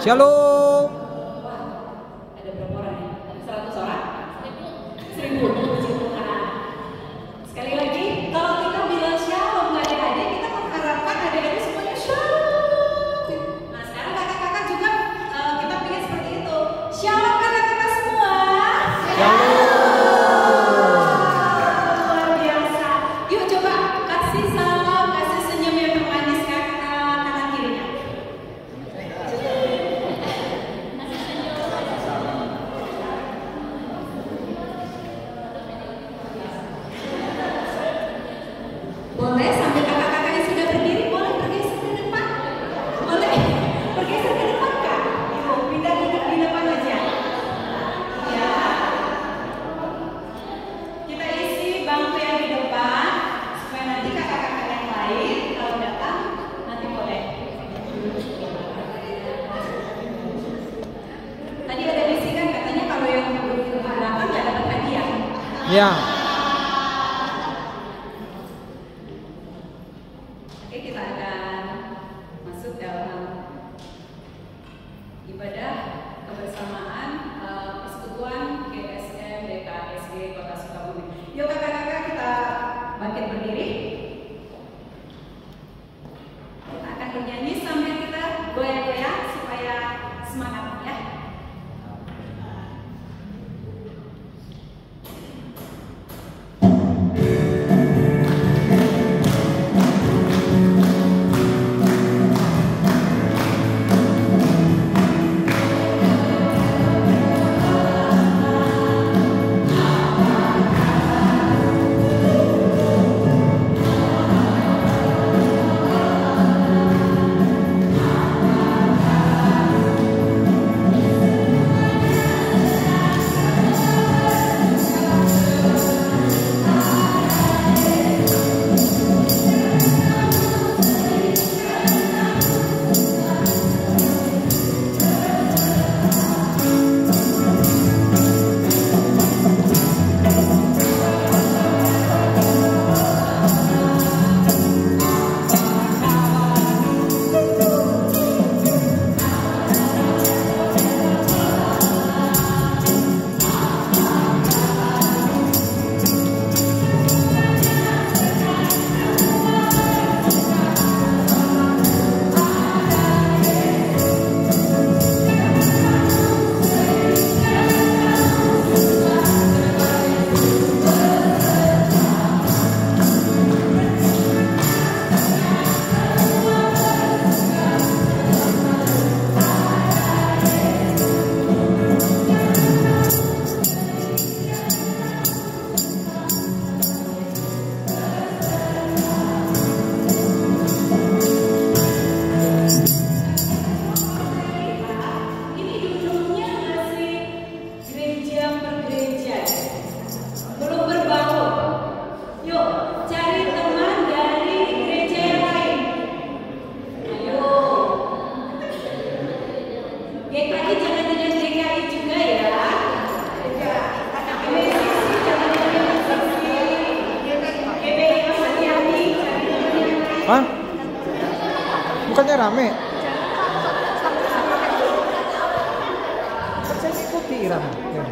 Shalom. Ada berapa orang ya? Ada 100 orang? 1000. Puji Tuhan. Sekali lagi, kalau kita bilang shalom ke adik-adik, kita mengharapkan adik-adik semuanya shalom. Nah sekarang kakak-kakak juga kita pilih seperti itu. Shalom kakak-kakak semua. Luar biasa. Yuk coba kasih salam, kasih senyum yang manis ke kanan kirinya. Boleh sambil kakak-kakak yang sudah berdiri boleh bergeser ke depan. Boleh bergeser ke depan kak. Yuk pindah duduk di depan aja. Ya. Kita isi bangku yang di depan supaya nanti kakak-kakak yang lain kalau datang nanti boleh. Tadi ada bisikan katanya kalau yang duduk di belakang nggak dapat hadiah. Ya. Oke, kita akan masuk dalam ibadah kebersamaan persekutuan GSM DKSG Kota Sukabumi. Yuk kakak-kakak kita bangkit berdiri. Kita akan bernyanyi sambil kita goyang-goyang supaya semangat ya. Ini duduknya masih gereja per gereja, belum berbaur. Yuk cari teman dari gereja yang lain. Ayo. GKI jangan dengan GKI juga ya. MSCC jangan dengan MSCC. GBI Hati-Hati cari teman yang lain. Hah? Bukannya rame? Kan saya ikuti irama. Ya.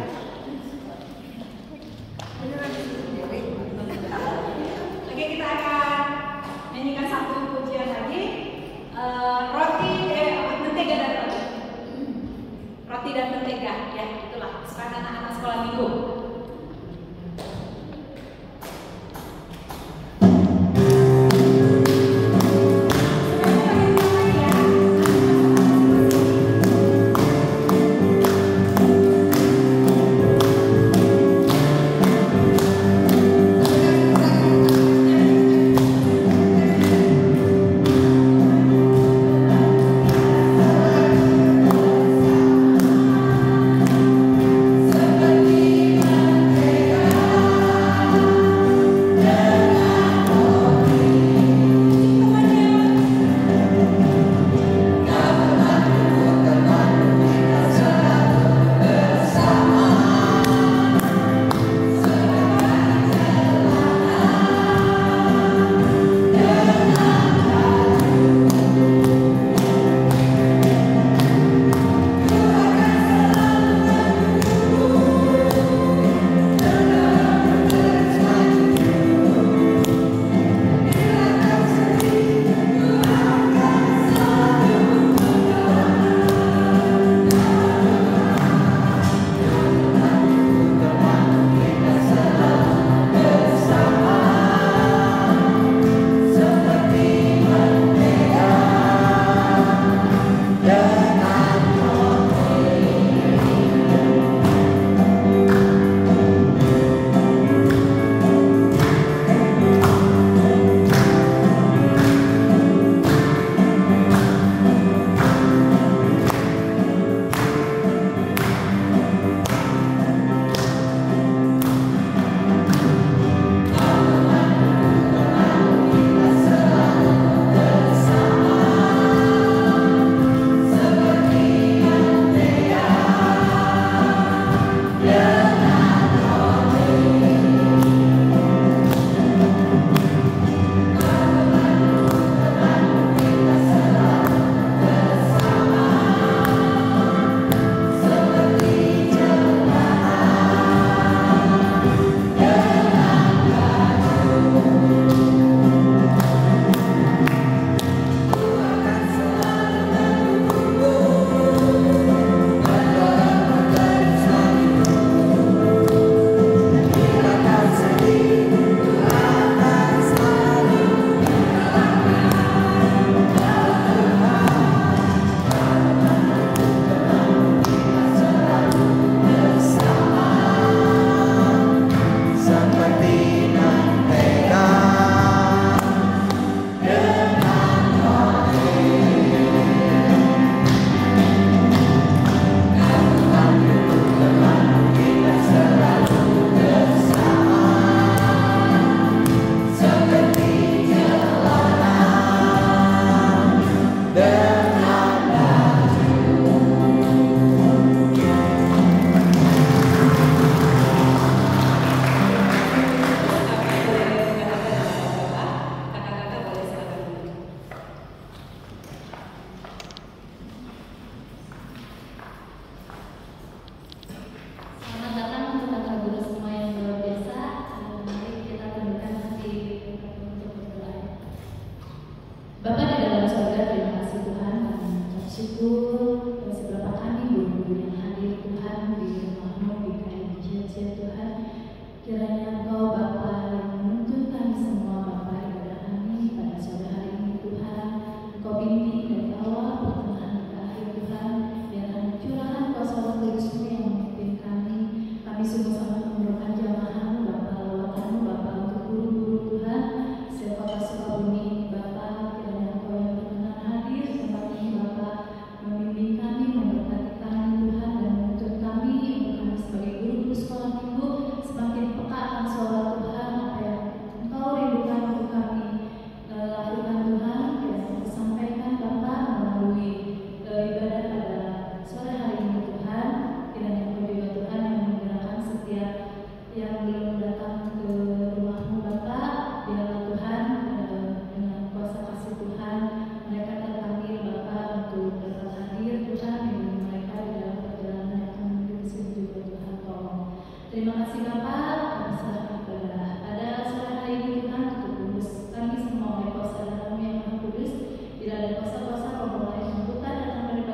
Oke, kita akan nyanyikan satu pujian lagi. Mentega dan roti. Roti dan mentega, ya itulah kesukaan anak-anak sekolah minggu. Thank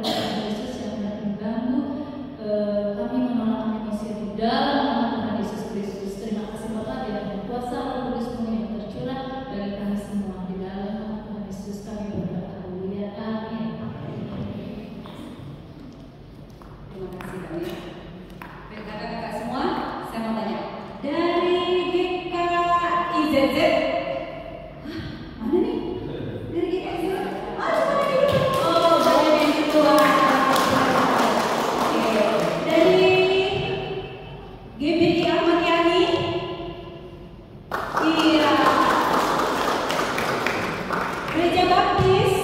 Tuhan Yesus yang hendak mengganggu kami menolak emosi di dalam nama Tuhan Yesus Kristus. Terima kasih Bapak di dalam kuasa Roh Kudus-Mu yang tercurah bagi kami semua di dalam nama Tuhan Yesus kami berdoa. Haleluya. Amin. Terima kasih banyak. Baik kakak-kakak semua, saya mau tanya dari GKIZZ. Mana nih? Dari GKIZZ? Coba lagi. Oh, banyak yang gitu. Oke. Dari GBI Ahmad Yani. Iya. Gereja Baptis.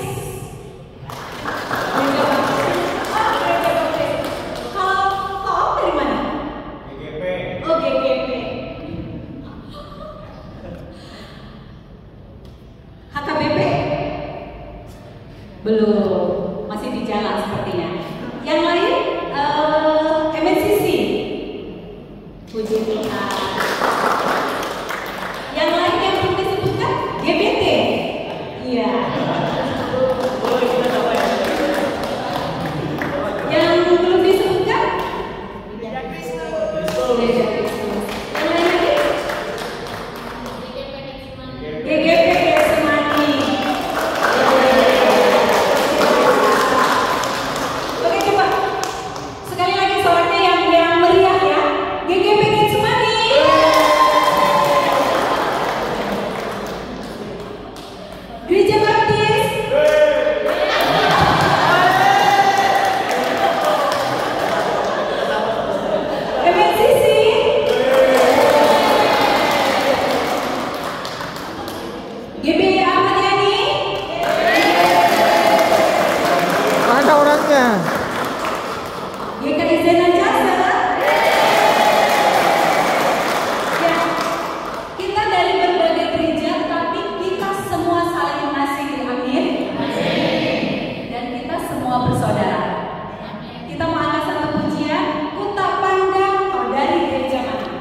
Gereja Baptis. Oh, Gereja Baptis. Kalau Tom dari mana? GGP. Oh, GGP. HKBP? Belum, masih di jalan sepertinya. Yang lain, MNCC. Puji Tuhan. Yang lain yang belum disebutkan, GBT. Iya. Yang belum disebutkan, Gereja Kristus. Yang lain lagi? GGP Getsemani. Oke, coba sekali lagi suaranya yang meriah ya. GGP Getsemani. Gereja Baptis. MNCC. GBI Ahmad Yani. Mana orangnya? GKI Zena Jasa. Ya, kita dari berbagai gereja, tapi kita semua saling mengasihi. Amin. Dan kita semua bersaudara. Kita mau angkat satu pujian. Ku tak pandang kau dari gereja mana.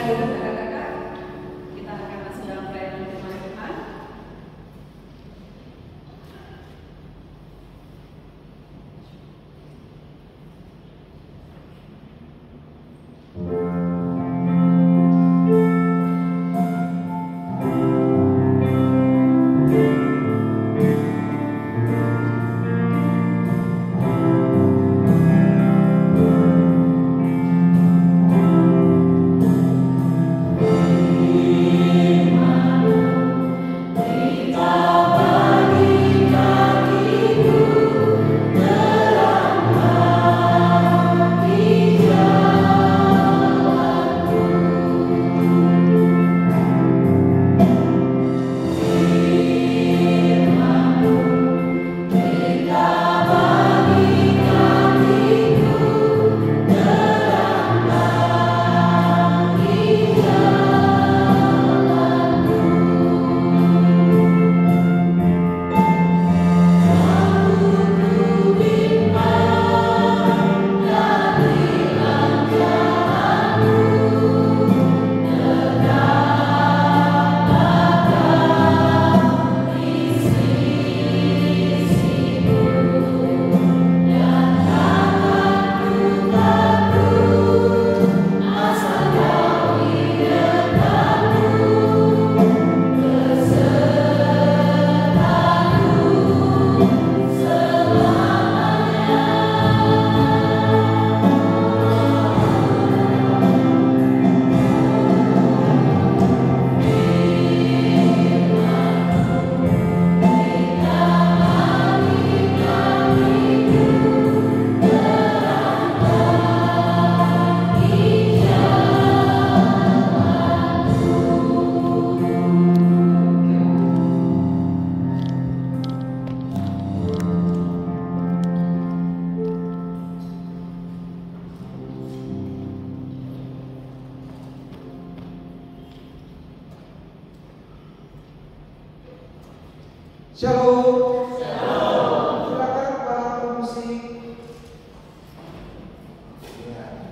duduk kakak-kakak. Kita akan masuk dalam pelayanan firman Tuhan. Shalom. Silakan para pemusik. Ya.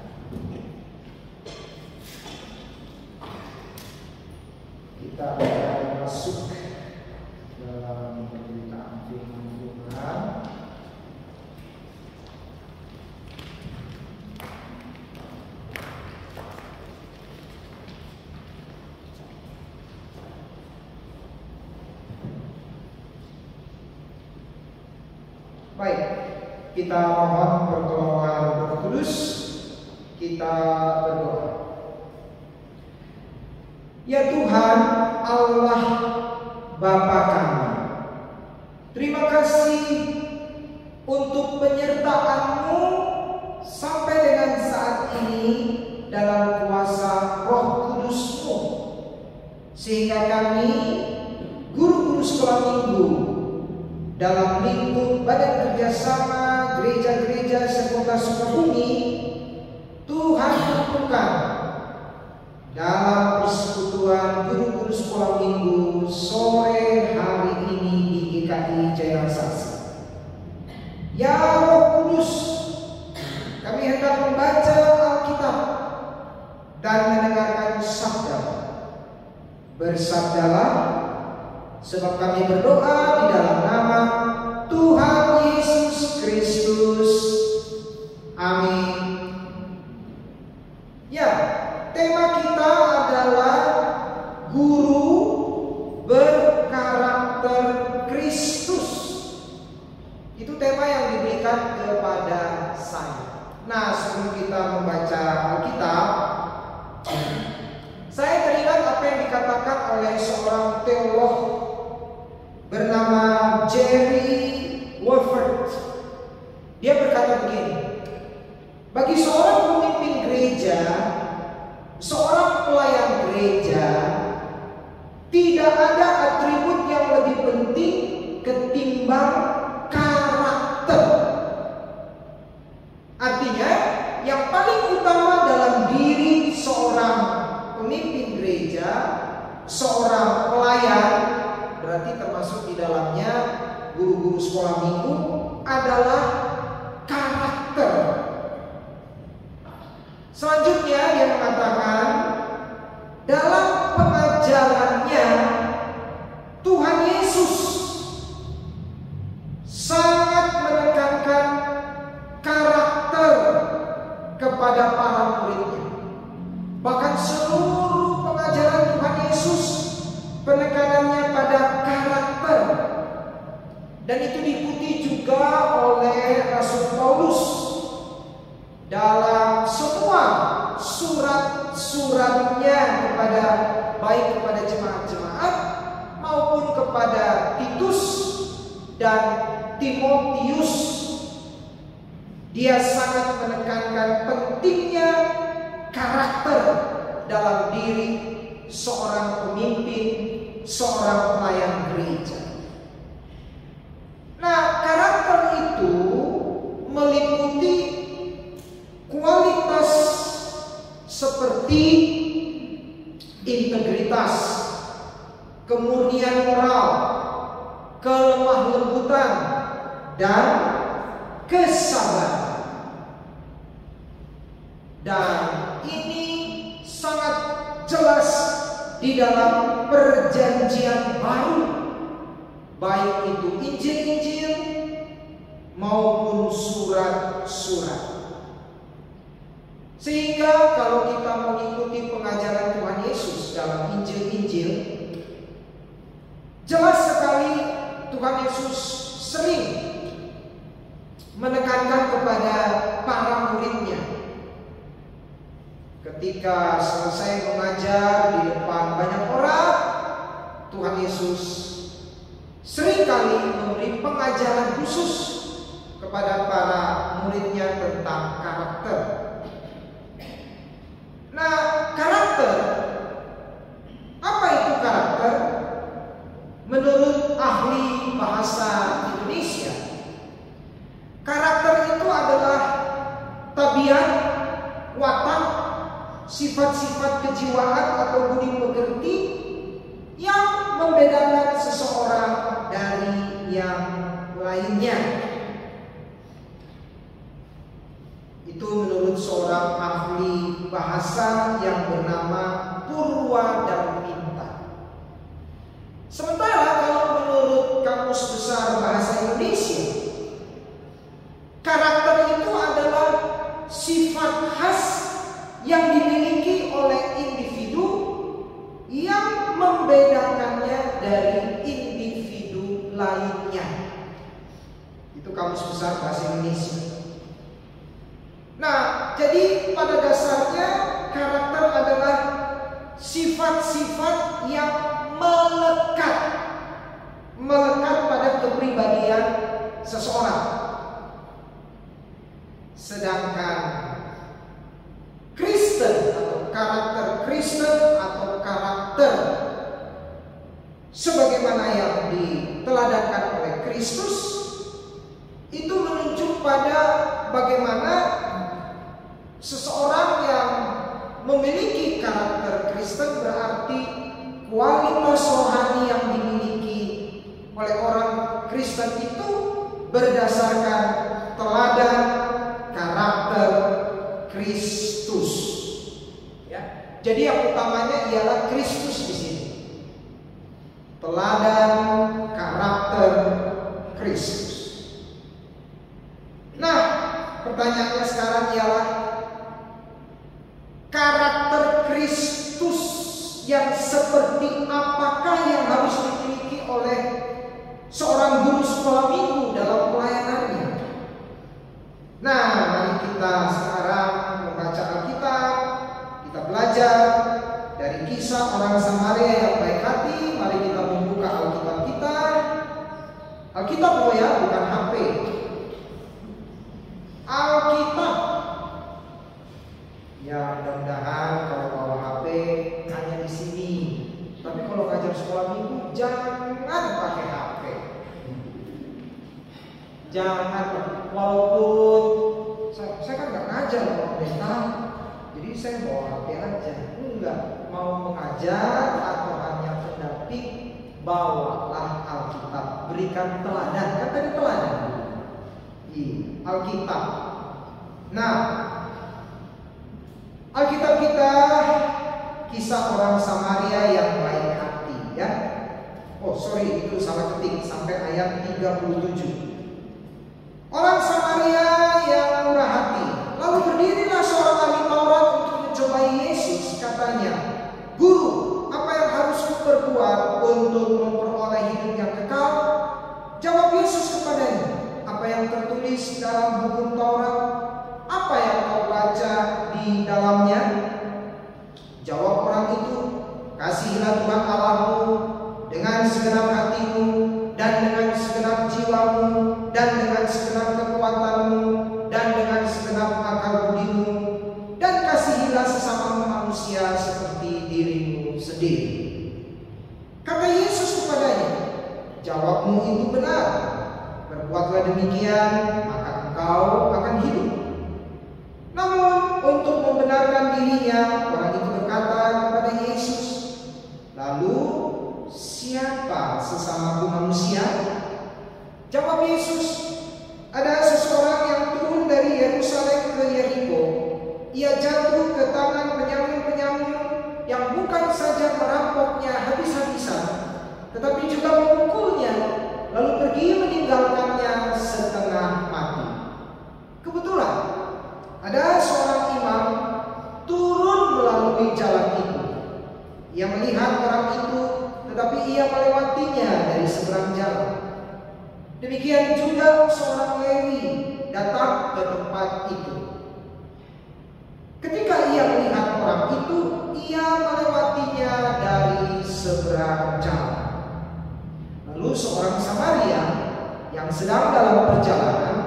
Kita akan masuk dalam pemberitaan firman Tuhan. Baik, kita mohon pertolongan Roh Kudus. Kita berdoa. Ya Tuhan, Allah Bapa kami, terima kasih untuk penyertaan-Mu sampai dengan saat ini dalam kuasa Roh Kudus-Mu, sehingga kami guru-guru sekolah minggu dalam lingkup Badan Kerjasama Gereja-Gereja Sekota Sukabumi, Tuhan tentukan dalam persekutuan guru-guru sekolah minggu sore hari ini di GKI Jaya Sasi. Ya Roh Kudus, kami hendak membaca Alkitab dan mendengarkan sabda. Bersabdalah, sebab kami berdoa di dalam nama Tuhan Yesus Kristus. Amin. Ya, tema kita adalah guru berkarakter Kristus. Itu tema yang diberikan kepada saya. Nah, sebelum kita membaca Alkitab, saya teringat apa yang dikatakan oleh seorang teolog bernama Jerry Wolfert. Dia berkata begini: bagi seorang pemimpin gereja, seorang pelayan gereja, tidak ada atribut yang lebih penting ketimbang karakter. Artinya, yang paling utama dalam diri seorang pemimpin gereja, seorang pelayan, berarti termasuk di dalamnya guru-guru sekolah minggu, adalah karakter. Selanjutnya dia mengatakan, Dan itu diikuti juga oleh Rasul Paulus dalam semua surat-suratnya kepada baik kepada jemaat-jemaat maupun kepada Titus dan Timotius. Dia sangat menekankan pentingnya karakter dalam diri seorang pemimpin, seorang pelayan gereja. Nah, karakter itu meliputi kualitas seperti integritas, kemurnian moral, kelemah lembutan, dan kesabaran. Dan ini sangat jelas di dalam perjanjian baru, baik itu Injil-Injil maupun surat-surat. Sehingga kalau kita mengikuti pengajaran Tuhan Yesus dalam Injil-Injil, jelas sekali Tuhan Yesus sering menekankan kepada para muridnya. Ketika selesai mengajar di depan banyak orang, Tuhan Yesus seringkali memberi pengajaran khusus kepada para muridnya tentang karakter. Nah, karakter, apa itu karakter? Menurut ahli bahasa Indonesia, karakter itu adalah tabiat, watak, sifat-sifat kejiwaan atau budi pekerti yang membedakan seseorang dari yang lainnya. Itu menurut seorang ahli bahasa yang bernama Purwadarminta. Sementara kalau menurut Kamus Besar Bahasa Indonesia, karakter itu adalah sifat khas yang dimiliki oleh individu yang membedakannya dari individu lainnya. Itu Kamus Besar Bahasa Indonesia. Nah, jadi pada dasarnya karakter adalah sifat-sifat yang melekat pada kepribadian seseorang. Sedangkan Kristen atau karakter Kristen atau karakter sebagaimana yang diteladankan oleh Kristus itu menunjuk pada bagaimana seseorang yang memiliki karakter Kristen berarti kualitas rohani yang dimiliki oleh orang Kristen itu berdasarkan teladan karakter Kristus. Ya. Jadi yang utamanya ialah Kristus di sini. Teladan karakter Kristus. Nah, pertanyaannya sekarang ialah karakter Kristus yang seperti apakah yang harus dimiliki oleh seorang guru sekolah minggu dalam pelayanannya? Nah, mari kita sekarang membaca Alkitab. Kita belajar dari kisah orang Samaria yang baik hati. Mari kita membuka Alkitab kita. Alkitab loh ya, bukan HP. Alkitab. Ya, mudah-mudahan kalau bawa HP hanya di sini. Tapi kalau ngajar sekolah minggu jangan pakai HP. Jangan, walaupun saya kan nggak ngajar kalau pendeta, jadi saya bawa HP aja. Enggak, mau mengajar atau hanya pendamping, bawalah Alkitab. Berikan teladan, kan tadi teladan. Alkitab. Nah, Alkitab kita kisah orang Samaria yang baik hati, ya. Oh sorry, itu salah ketik sampai ayat 37. Orang Samaria yang murah hati. Lalu berdirilah seorang ahli Taurat untuk mencobai Yesus. Katanya, Guru, apa yang harus kuperbuat untuk memperoleh hidup yang kekal? Jawab Yesus tertulis dalam hukum Taurat? Apa yang kau baca di dalamnya? Jawab orang itu, kasihilah Tuhan Allahmu dengan segenap hatimu, dan dengan segenap jiwamu, dan dengan segenap kekuatanmu, dan dengan segenap akal budimu, dan kasihilah sesama manusia seperti dirimu sendiri. Kata Yesus kepadanya, jawabmu itu benar. Berbuatlah demikian, maka engkau akan hidup. Namun untuk membenarkan dirinya, orang itu berkata kepada Yesus, lalu siapa sesamaku manusia? Jawab Yesus, ada seseorang yang turun dari Yerusalem ke Yeriko. Ia jatuh ke tangan penyamun-penyamun yang bukan saja merampoknya habis-habisan, tetapi juga memukulnya, lalu pergi meninggalkannya setengah mati. Kebetulan ada seorang imam turun melalui jalan itu. Ia melihat orang itu, tetapi ia melewatinya dari seberang jalan. Demikian juga seorang Lewi datang ke tempat itu. Ketika ia melihat orang itu, ia melewatinya dari seberang jalan. Lalu seorang Samaria yang sedang dalam perjalanan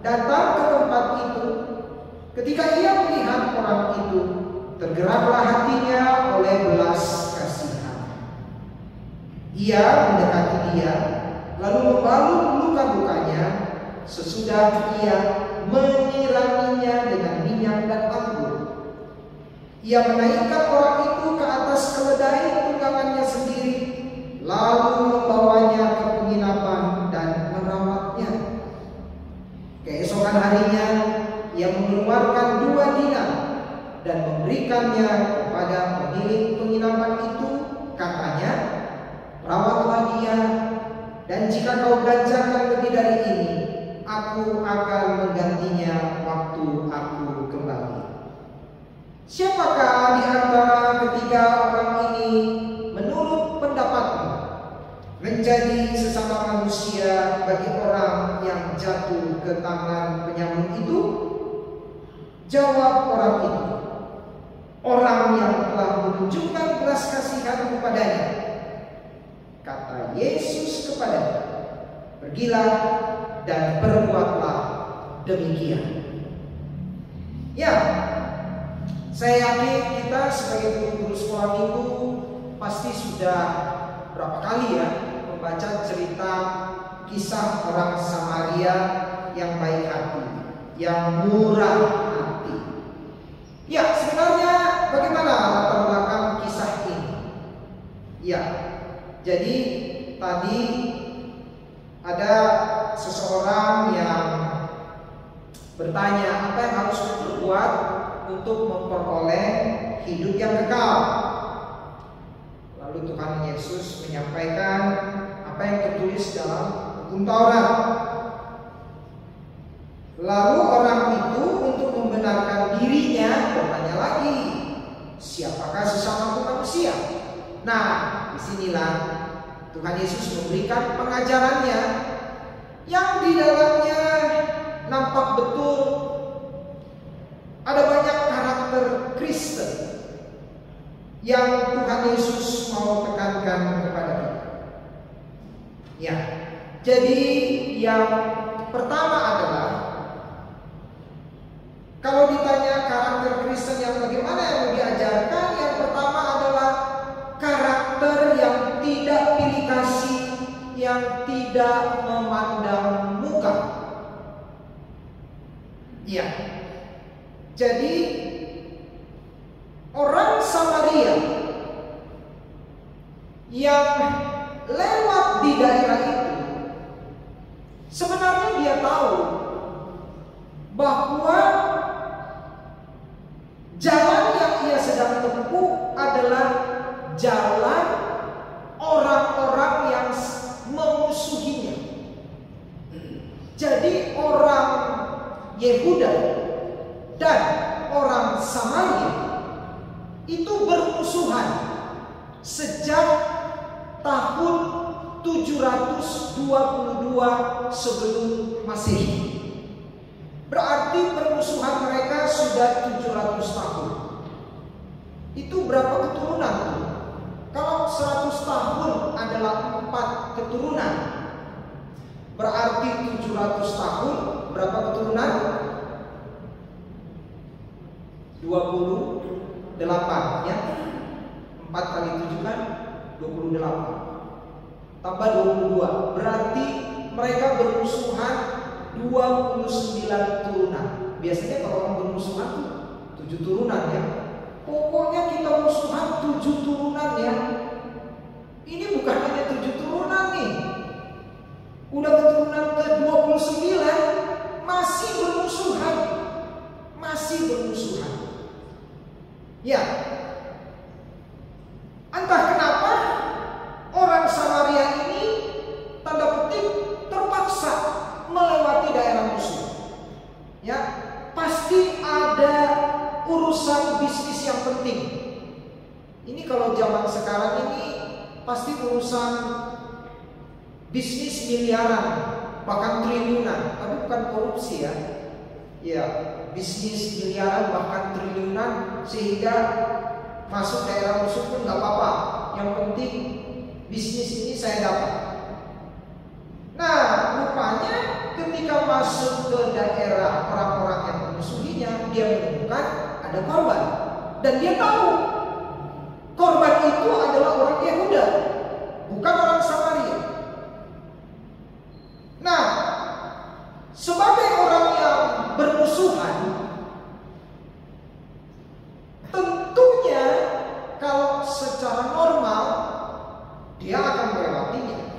datang ke tempat itu. Ketika ia melihat orang itu, tergeraklah hatinya oleh belas kasihan. Ia mendekati dia, lalu membalut luka-lukanya. Sesudah ia menyiraminya dengan minyak dan anggur, ia menaikkan orang itu ke atas keledai tunggangannya sendiri, lalu membawanya ke penginapan dan merawatnya. Keesokan harinya ia mengeluarkan 2 dinar dan memberikannya kepada pemilik penginapan itu. Katanya, rawatlah dia, dan jika kau belanjakan lebih dari ini, aku akan menggantinya waktu aku kembali. Siapakah di antara ketiga orang ini menurut pendapatmu menjadi sesama manusia bagi orang yang jatuh ke tangan penyamun itu? Jawab orang itu, orang yang telah menunjukkan belas kasihan kepadanya. Kata Yesus kepadanya, pergilah dan berbuatlah demikian. Ya, saya yakin kita sebagai guru sekolah minggu pasti sudah berapa kali ya membaca cerita kisah orang Samaria yang baik hati, yang murah hati. Ya, sebenarnya bagaimana latar belakang kisah ini? Ya, jadi tadi ada seseorang yang bertanya, apa yang harus berbuat untuk memperoleh hidup yang kekal? Lalu Tuhan Yesus menyampaikan apa yang tertulis dalam hukum Taurat. Lalu orang itu untuk membenarkan dirinya bertanya lagi, siapakah sesamaku manusia? Nah, disinilah Tuhan Yesus memberikan pengajarannya yang di dalamnya nampak betul ada banyak karakter Kristen yang Tuhan Yesus mau tekankan kepada kita. Ya, jadi yang pertama adalah, kalau ditanya karakter Kristen yang bagaimana yang mau diajarkan, yang pertama adalah karakter yang tidak pilih kasih, yang tidak memandang muka. Ya, jadi orang Samaria yang lewat di daerah itu, sebenarnya dia tahu bahwa jalan yang ia sedang tempuh adalah jalan orang-orang yang memusuhinya. Jadi orang Yehuda dan orang Samaria itu bermusuhan sejak tahun 722 sebelum Masehi. Berarti permusuhan mereka sudah 700 tahun. Itu berapa keturunan tuh? Kalau 100 tahun adalah 4 keturunan, berarti 700 tahun berapa keturunan? 28 ya. 4 kali 7 kan 28. Tambah 22. Berarti mereka bermusuhan 29 turunan. Biasanya kalau orang bermusuhan tuh 7 turunan ya. Pokoknya kita musuhan 7 turunan ya. Ini bukan hanya 7 turunan nih. Udah keturunan ke-29 masih bermusuhan. Masih bermusuhan. Ya. Entah kenapa orang Samaria ini tanda petik terpaksa melewati daerah musuh. Ya, pasti ada urusan bisnis yang penting. Ini kalau zaman sekarang ini pasti urusan bisnis miliaran, bahkan triliunan, tapi bukan korupsi ya. Ya, bisnis miliaran bahkan triliunan, sehingga masuk daerah musuh pun nggak apa-apa. Yang penting bisnis ini saya dapat. Nah, rupanya ketika masuk ke daerah orang-orang yang memusuhinya, dia menemukan ada korban, dan dia tahu korban itu adalah orang Yehuda, bukan orang Samaria. Nah, sebagai orang yang bermusuhan, tentunya kalau secara normal dia akan melewatinya.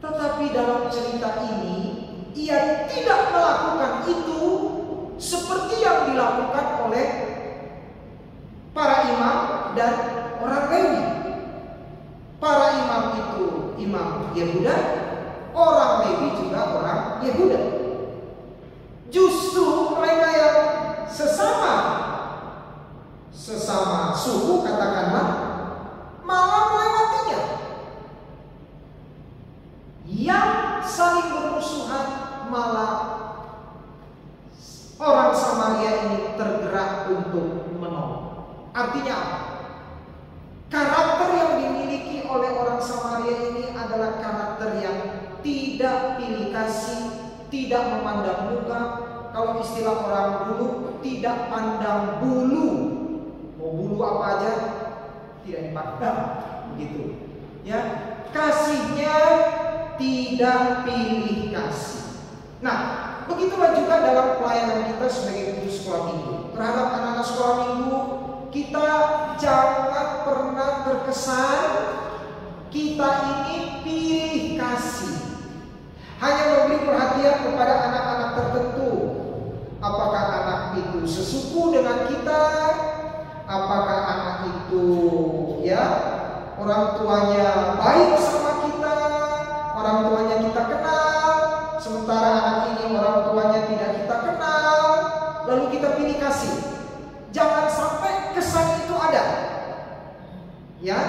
Tetapi dalam cerita ini ia tidak melakukan itu seperti yang dilakukan oleh para imam dan orang Lewi. Para imam itu imam Yehuda, orang Lewi juga orang Yehuda. Justru mereka yang sesama suku katakanlah, malah melewatinya. Yang saling bermusuhan malah orang Samaria ini tergerak untuk menolong. Artinya apa? Karakter yang dimiliki oleh orang Samaria ini adalah karakter yang tidak pilih kasih, tidak memandang muka. Kalau istilah orang dulu, tidak pandang bulu. Mau bulu apa aja tidak dipandang, begitu. Ya, kasihnya tidak pilih kasih. Nah, begitulah juga dalam pelayanan kita sebagai guru sekolah minggu. Terhadap anak-anak sekolah minggu, kita jangan pernah terkesan kita ini pilih kasih, hanya memberi perhatian kepada anak-anak tertentu. Apakah anak itu sesuku dengan kita? Apakah anak itu ya orang tuanya baik sama kita, orang tuanya kita kenal, sementara anak ini orang tuanya tidak kita kenal, lalu kita pilih kasih. Jangan sampai kesan itu ada. Ya,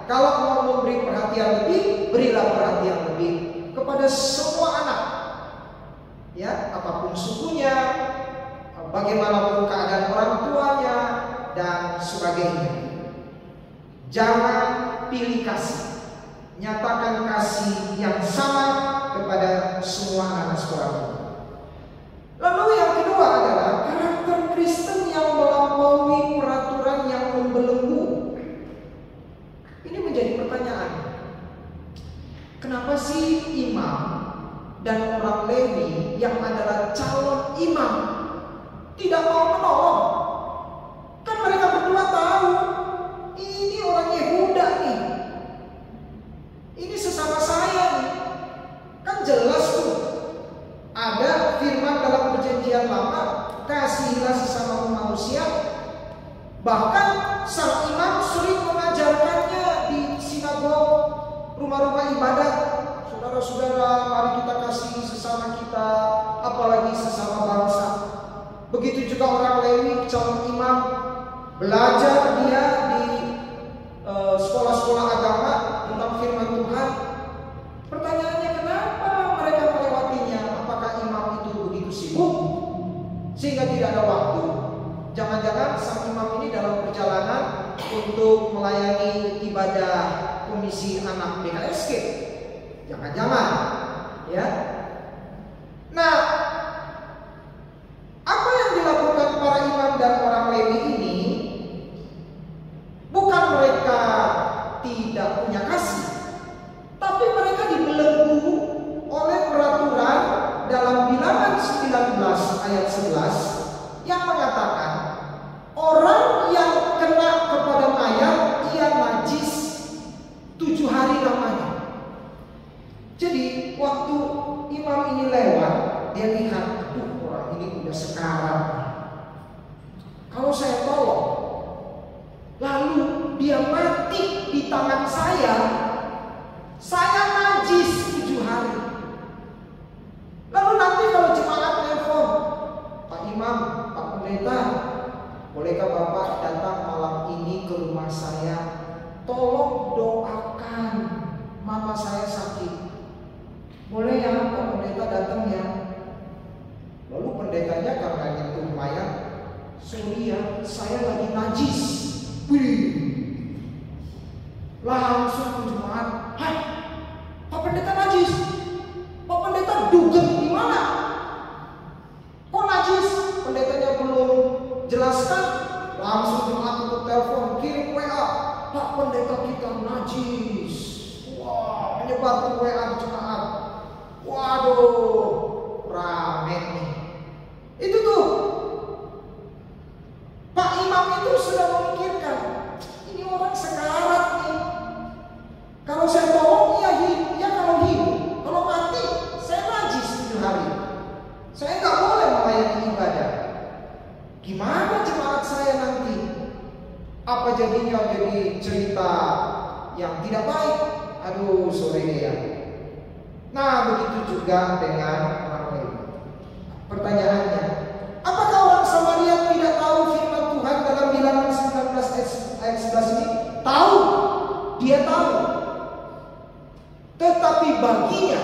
kalau mau memberi perhatian lebih, berilah perhatian lebih kepada semua anak. Ya, apapun sukunya, bagaimanapun keadaan orang tuanya, dan sebagainya. Jangan pilih kasih. Nyatakan kasih yang sama kepada semua anak sekolah. Lalu yang kedua adalah karakter Kristen yang melampaui peraturan yang membelenggu. Ini menjadi pertanyaan. Kenapa sih imam dan orang Lewi yang adalah calon imam tidak mau menolong? Kan mereka berdua tahu ini orang Yehuda nih, ini sesama saya nih. Kan jelas tuh ada firman dalam perjanjian lama, kasihilah sesama manusia. Bahkan sang imam sering mengajarkannya di sinagog, rumah-rumah ibadat. Saudara-saudara, mari kita kasih sesama kita, apalagi sesama bangsa. Begitu juga orang Lewi, calon imam, belajar dia di sekolah-sekolah agama tentang firman Tuhan. Pertanyaannya, kenapa mereka melewatinya? Apakah imam itu untuk melayani ibadah komisi anak BKSG. Jangan-jangan, ya. Nah, apa yang dilakukan para imam dan orang Lewi ini bukan mereka tidak punya kasih, tapi mereka dibelenggu oleh peraturan dalam Bilangan 19 ayat 11 yang mengatakan orang yang kena kepada mayat ia najis 7 hari lamanya. Jadi waktu imam ini lewat, dia lihat, aduh, orang ini udah sekarat. Kalau saya tolong, lalu dia mati di tangan saya najis 7 hari. Lalu nanti kalau jemaat telepon, Pak Imam, Pak Pendeta, bolehkah Bapak datang malam ini ke rumah saya? Tolong doakan, mama saya sakit. Boleh ya Pak Pendeta datang ya? Lalu pendetanya karena nyentuh mayat, sorry ya, saya lagi najis. Wih, langsung jemaat, hai, Pak Pendeta najis. Pak Pendeta dugem di mana? Kok najis? Pendetanya belum jelaskan, langsung jemaat untuk telepon, kirim WA, Pak Pendeta kita najis. Wah, menyebar ke WA jemaat. Waduh, rame nih. Itu tuh, Pak Imam itu sudah memikirkan, ini orang sekarat nih. Kalau saya tolong, ya kalau hidup. Kalau mati, saya najis 7 hari. Saya nggak boleh melayani ibadah. Gimana jemaat saya nanti? Apa jadinya jadi cerita yang tidak baik? Aduh, sorry ya. Nah, begitu juga dengan orang Lewi. Pertanyaannya, apakah orang Samaria tidak tahu firman Tuhan dalam Bilangan 19 ayat 11 ini? Tahu, dia tahu. Tetapi baginya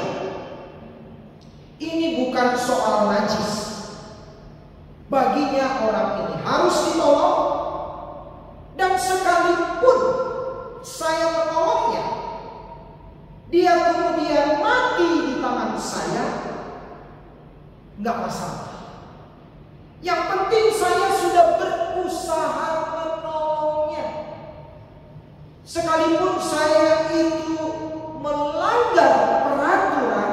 ini bukan soal najis. Baginya orang ini harus ditolong, dan sekalipun saya menolongnya, dia kemudian mati di tangan saya, nggak masalah. Yang penting saya sudah berusaha menolongnya. Sekalipun saya itu melanggar peraturan,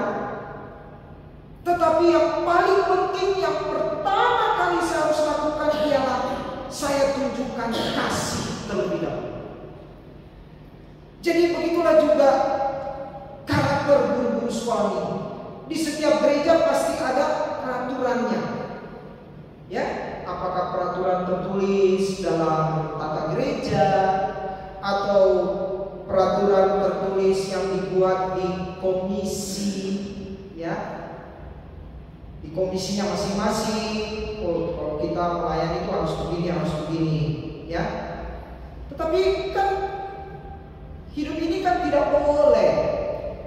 tetapi yang paling penting, yang pertama kali saya harus lakukan ialah saya tunjukkan kasih terlebih dahulu. Jadi begitulah juga karakter guru-guru sekolah minggu. Di setiap gereja pasti ada peraturannya. Ya, apakah peraturan tertulis dalam tata gereja atau peraturan tertulis yang dibuat di komisi, ya, di komisinya masing-masing. Oh, kalau kita melayani itu harus begini, ya. Tetapi kan hidup ini kan tidak boleh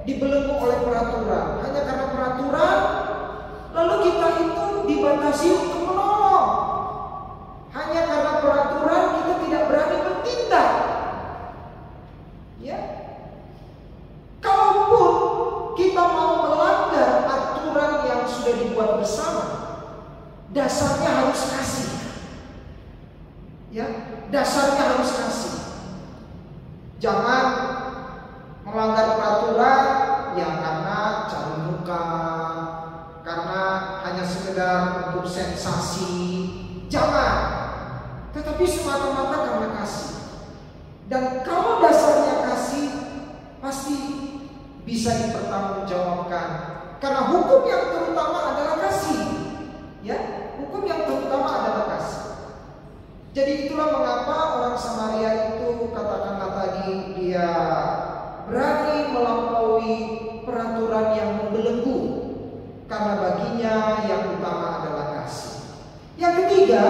dibelenggu oleh peraturan. Hanya karena peraturan, lalu kita itu dibatasi untuk menolong. Hanya karena peraturan kita tidak berani bertindak. Ya, kalaupun kita mau melanggar aturan yang sudah dibuat bersama, dasarnya harus kasih. Ya, dasarnya harus kasih. Jangan melanggar peraturan yang karena cari muka, karena hanya sekedar untuk sensasi. Jangan. Tetapi semata-mata karena kasih. Dan kalau dasarnya kasih, pasti bisa dipertanggungjawabkan. Karena hukum yang terutama adalah kasih. Ya, hukum yang terutama adalah kasih. Jadi itulah mengapa orang Samaria itu, katakanlah tadi, dia berani melampaui peraturan yang membelenggu, karena baginya yang utama adalah kasih. Yang ketiga,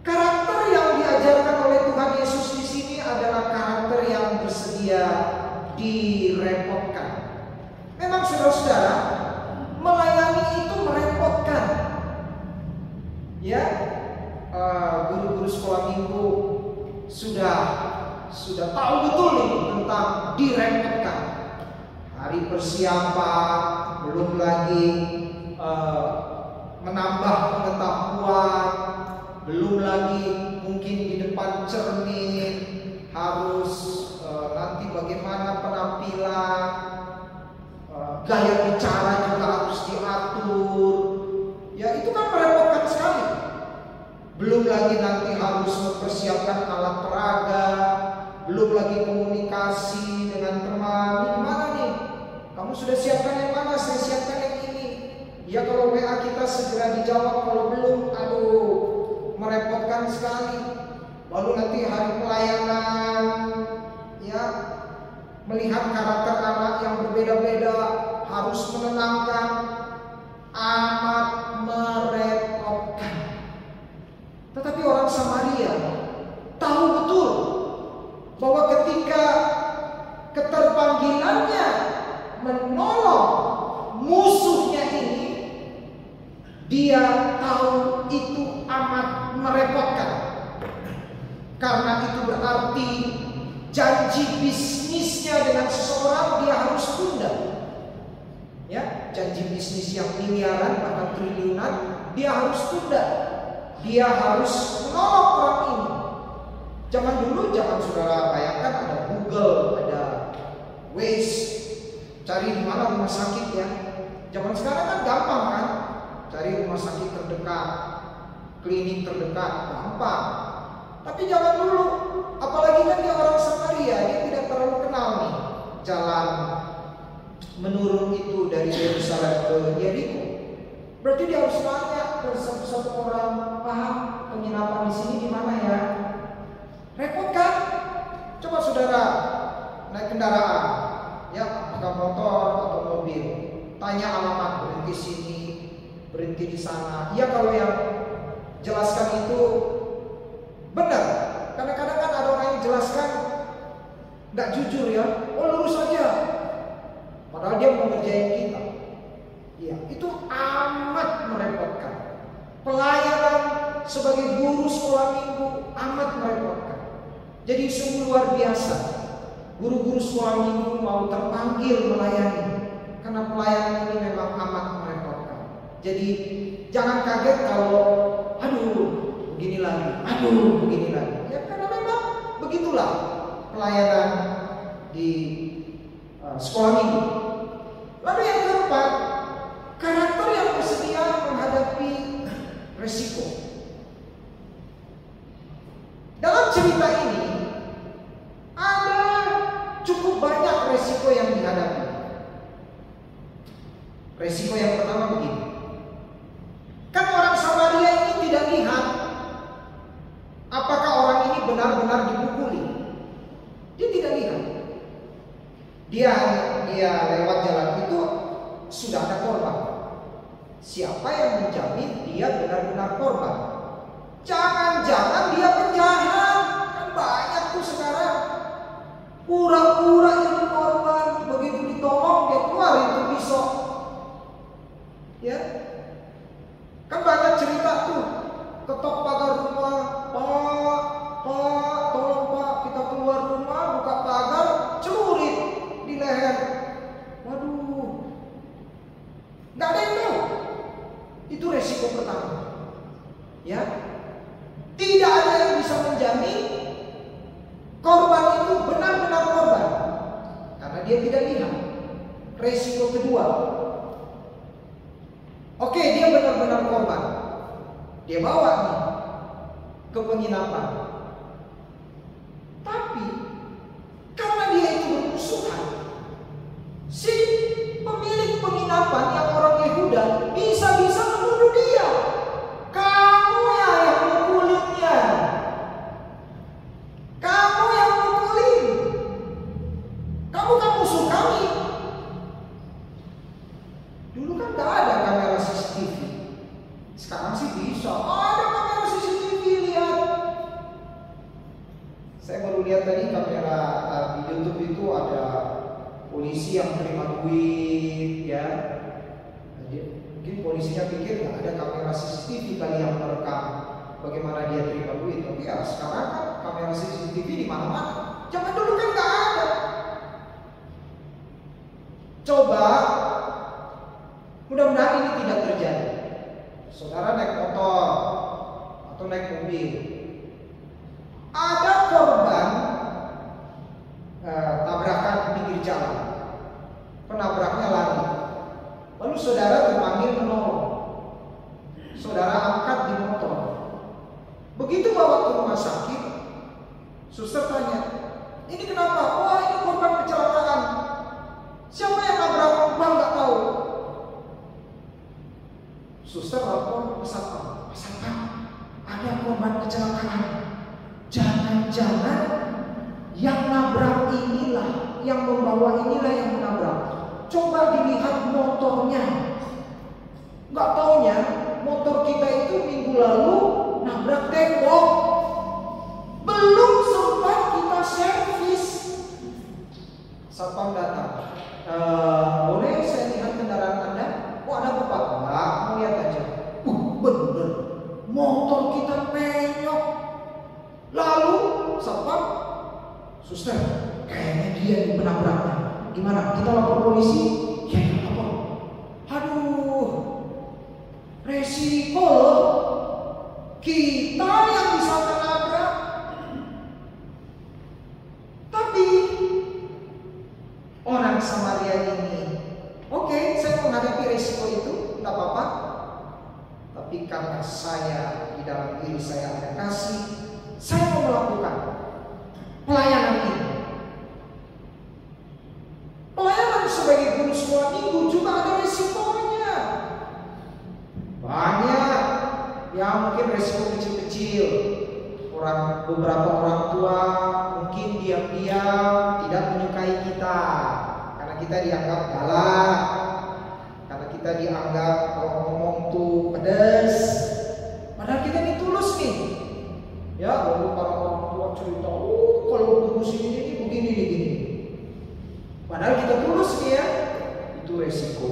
karakter yang diajarkan oleh Tuhan Yesus di sini adalah karakter yang bersedia direpotkan. Memang saudara-saudara, melayani itu merepotkan. Ya, guru-guru sekolah minggu sudah tahu betul nih tentang direpotkan. Hari persiapan, belum lagi menambah pengetahuan, belum lagi mungkin di depan cermin harus nanti bagaimana penampilan, gaya bicara juga harus diatur. Ya itu kan merepotkan sekali. Belum lagi nanti harus mempersiapkan alat peraga, belum lagi komunikasi dengan teman. Ini gimana nih? Kamu sudah siapkan yang mana? Saya siapkan yang ini. Ya kalau WA kita segera dijawab, kalau belum, aduh, merepotkan sekali. Lalu nanti hari pelayanan, ya, melihat karakter anak yang berbeda-beda, harus menenangkan, amat merepotkan. Tetapi orang Samaria tahu betul bahwa ketika keterpanggilannya menolong musuhnya ini, dia tahu itu amat merepotkan. Karena itu berarti janji bisnisnya dengan seseorang dia harus tunda. Ya, janji bisnis yang miliaran bahkan triliunan dia harus tunda. Dia harus menolong orang ini. Zaman dulu, jangan saudara bayangkan ada Google, ada Waze, cari di mana rumah sakit ya. Zaman sekarang kan gampang kan, cari rumah sakit terdekat, klinik terdekat, gampang. Tapi zaman dulu, apalagi kan dia orang Samaria, dia tidak terlalu kenal nih jalan menurun itu dari Yerusalem ke Yeriko. Berarti dia harus tanya ke satu orang, "Pak, penginapan di sini di mana ya?" Repot kan? Coba saudara naik kendaraan, ya, apakah motor atau mobil, tanya alamat, berhenti sini, berhenti di sana. Ya kalau yang jelaskan itu benar. Kadang-kadang kan ada orang yang jelaskan nggak jujur ya, oh lurus aja, padahal dia mau ngerjain kita. Ya, itu amat merepotkan. Pelayanan sebagai guru sekolah minggu amat merepotkan. Jadi sungguh luar biasa. Guru-guru sekolah minggu mau terpanggil melayani, karena pelayanan ini memang amat merepotkan. Jadi jangan kaget kalau aduh begini lagi, aduh begini lagi. Ya karena memang begitulah pelayanan di sekolah minggu. Lalu yang keempat, karakter yang bersedia menghadapi resiko. Dalam cerita ini ada cukup banyak resiko yang dihadapi. Resiko yang pertama begini. Kan orang Samaria ini tidak lihat apakah orang ini benar-benar dipukuli. Dia tidak lihat. Dia lewat jalan itu sudah ada korban. Siapa yang menjamin dia benar-benar korban? Jangan-jangan dia penjahat. Kan banyak tuh sekarang pura-pura jadi korban, begitu ditolong dia keluar itu pisau. Ya, kan banyak cerita tuh, ketok pagar rumah, Pak, tolong Pak, kita keluar rumah, buka pagar, celurit di leher. Waduh, nggak ada yang tahu. Itu resiko pertama. Ya, tidak ada yang bisa menjamin korban itu benar-benar korban, karena dia tidak lihat. Resiko kedua, oke, dia benar-benar korban. Dia bawa nih ke penginapan. Tapi karena dia itu bermusuhan, si pemilik penginapan yang orang Yehuda bisa-bisa menuduh dia. Kamu ya yang mukulinnya. Kamu yang mukulin. Kamu kan musuh kami. Dulu kan gak ada kamera CCTV. Sekarang sih bisa. Ada kamera CCTV, lihat. Saya baru lihat tadi kamera di YouTube itu ada polisi yang terima duit, ya. Mungkin polisinya pikir nggak ada kamera CCTV kali yang merekam bagaimana dia terima duit. Tapi ya sekarang kan kamera CCTV di mana-mana. Zaman dulu kan nggak ada. Coba, mudah-mudahan ini tidak terjadi. Saudara naik motor atau naik mobil, ada korban tabrakan di pinggir jalan, penabraknya lari, lalu saudara terpanggil menolong. Saudara angkat di motor. Begitu bawa ke rumah sakit, suster tanya, ini kenapa? Wah, ini korban kecelakaan. Siapa yang nabrak? Bang, nggak tahu. Suster lapor ke satpam. Satpam, ada korban kecelakaan. Jangan-jangan yang nabrak inilah, yang membawa inilah yang menabrak. Coba dilihat motornya. Nggak taunya motor kita itu minggu lalu nabrak tembok. Belum sempat kita servis. Satpam datang. Boleh saya lihat kendaraan Anda? Oh, ada apa Pak? Enggak, mau lihat aja. Bener, motor kita penyok. Lalu satpam, suster, kayaknya dia yang penabraknya. Gimana? Kita lapor polisi? Ya, kita lapor. Aduh, resiko loh. Kita yang bisa menabrak. Tapi orang Samaria ini, oke, saya menghadapi resiko itu, tidak apa-apa. Tapi karena saya di dalam diri saya ada kasih, saya mau melakukan pelayanan ini. Pelayanan sebagai guru sekolah minggu juga ada resikonya. Banyak, ya mungkin resiko kecil-kecil. Beberapa orang tua mungkin diam-diam tidak menyukai kita karena kita dianggap galak, karena kita dianggap kalau ngomong tuh pedas. Padahal kita ini tulus nih. Ya, lalu para orang tua cerita, kalau guru sini ini begini. Padahal kita tulus nih ya. Itu resiko.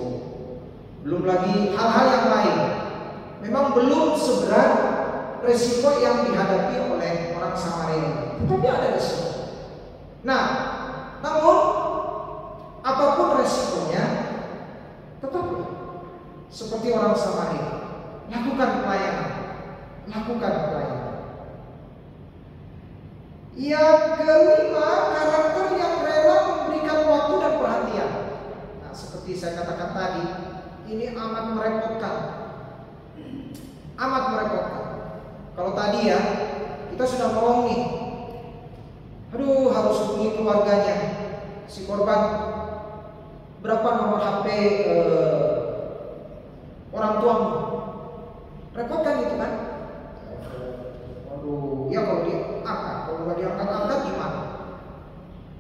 Belum lagi hal-hal yang lain. Memang belum seberat resiko yang dihadapi oleh orang Samaria, tetapi ada resiko. Nah, namun apapun resikonya, tetap seperti orang Samaria, lakukan pelayanan. Yang kelima, karakter yang rela memberikan waktu dan perhatian. Nah, seperti saya katakan tadi, ini amat merepotkan. Kalau tadi ya, kita sudah nolong nih. Aduh, harus hubungi keluarganya si korban. Berapa nomor HP orang tuamu? Repotkan gitu kan? Aduh, ya kalau diangkat, kalau nggak diangkat gimana?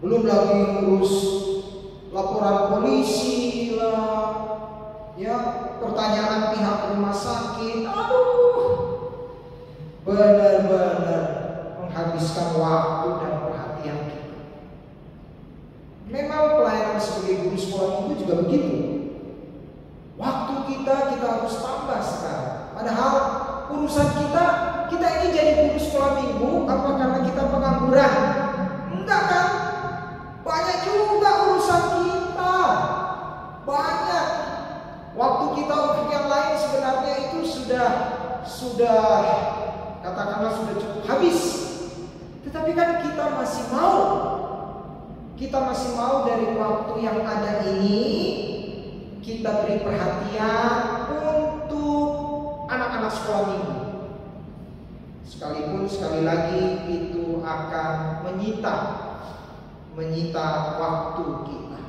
Belum lagi ngurus laporan polisi lah, ya pertanyaan pihak rumah sakit. Aduh, benar-benar menghabiskan waktu dan perhatian kita. Memang pelayanan sebagai guru sekolah minggu juga begitu. Waktu kita harus tambah sekarang. Padahal urusan kita ini jadi guru sekolah minggu apa karena kita pengangguran? Enggak kan? Banyak juga urusan kita. Banyak. Waktu kita untuk yang lain sebenarnya itu sudah katakanlah sudah cukup habis. Tetapi kan kita masih mau dari waktu yang ada ini kita beri perhatian untuk anak-anak sekolah minggu. Sekalipun sekali lagi itu akan menyita waktu kita.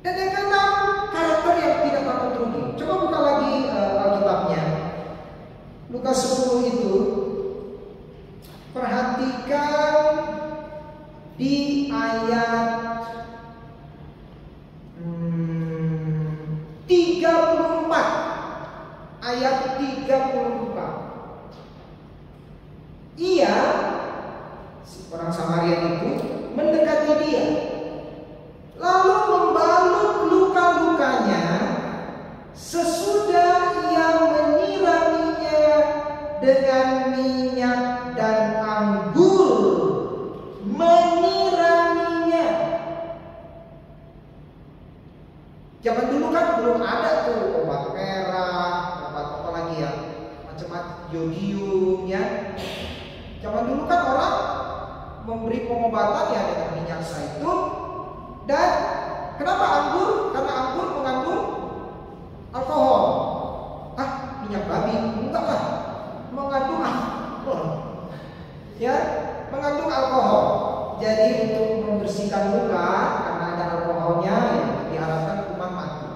Dan yang keenam, karakter yang tidak takut rugi. Coba buka lagi Alkitabnya. Lukas 10 itu, perhatikan di ayat 34. Ayat 34. Ia, si orang Samaria itu, mendekati dia, lalu membalut luka-lukanya. Sesudah ia menyiraminya dengan minyak dan anggur, memberi pengobatan ya dengan minyak zaitun. Dan kenapa anggur? Karena anggur mengandung alkohol. Minyak babi? Enggak lah, mengandung alkohol. Ya, mengandung alkohol. Jadi untuk membersihkan luka karena ada alkoholnya, ya, diharapkan kuman mati.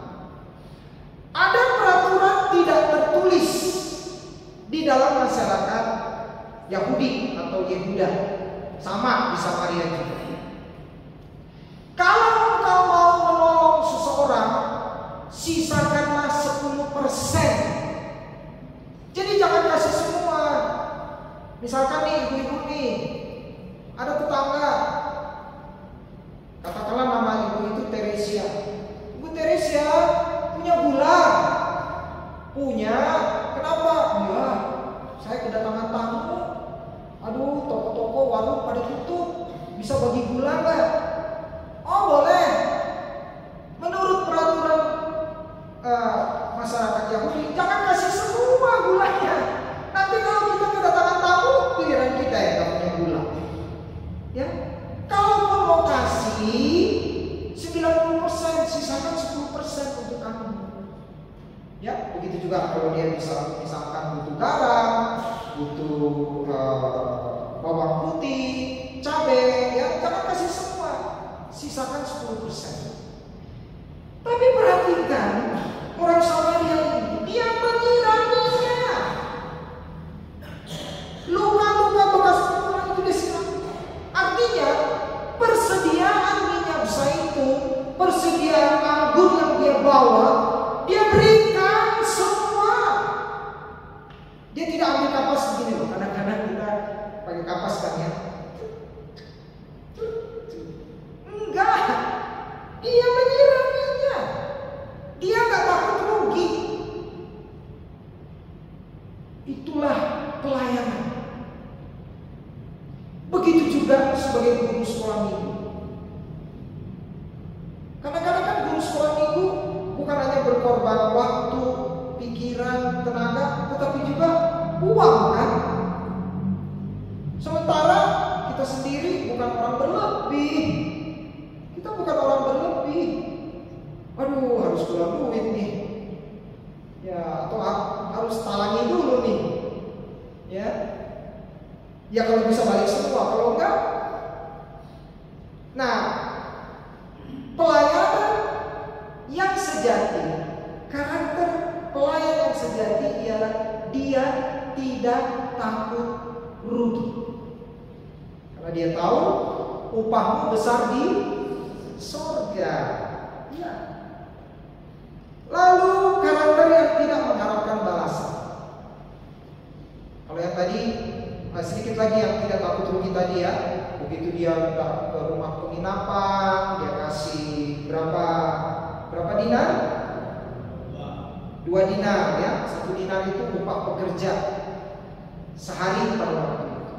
Ada peraturan tidak tertulis di dalam masyarakat Yahudi atau Yehuda, sama di Samaria juga. Kalau engkau mau menolong seseorang, sisakanlah 10%. Jadi jangan kasih semua. Misalkan nih ibu-ibu nih, ada tetangga, katakanlah nama ibu itu Teresia. Ibu Teresia punya gula. Punya, kenapa? Ya, saya kedatangan tamu. Aduh, toko-toko warung pada tutup. Bisa bagi gula nggak? Oh, boleh. Menurut peraturan masyarakat Yahudi, jangan kasih semua gulanya. Nanti kalau kita kedatangan tamu, pilihan kita ya nggak punya gula. Ya, kalaupun mau kasih 90%, sisakan 10% untuk kamu. Ya, begitu juga kalau dia misalkan butuh garam, butuh bawang putih, cabai, ya jangan kasih semua, sisakan 10%. Tapi perhatikan orang Samaria ini, dia menyiraminya. Luka-luka bekas pukulan itu disiram. Artinya persediaan minyak zaitun, persediaan anggur yang dia bawa, dia berikan semua. Dia tidak ambil kapas begini loh. Kadang-kadang kita pakai kapas kan ya. Enggak. Dia menyiraminya. Dia nggak takut rugi. Itulah pelayanan. Begitu juga sebagai guru sekolah minggu. Kadang-kadang kan guru sekolah minggu bukan hanya berkorban waktu, pikiran, tenaga, tetapi juga uang kan. Sementara kita sendiri bukan orang berlebih. Kita bukan orang berlebih. Aduh, harus keluar duit nih. Ya, atau harus talangi dulu nih. Ya. Ya kalau bisa balik semua, kalau enggak. Nah, pelayanan yang sejati, karakter pelayan yang sejati ialah dia tidak takut rugi. Karena dia tahu upahmu besar di surga. Ya. Lalu karakter yang tidak mengharapkan balasan. Kalau yang tadi sedikit lagi yang tidak takut rugi tadi ya. Begitu dia ke rumah penginapan, dia kasih berapa dinar? 2 dinar ya. 1 dinar itu upah pekerja sehari pada waktu itu.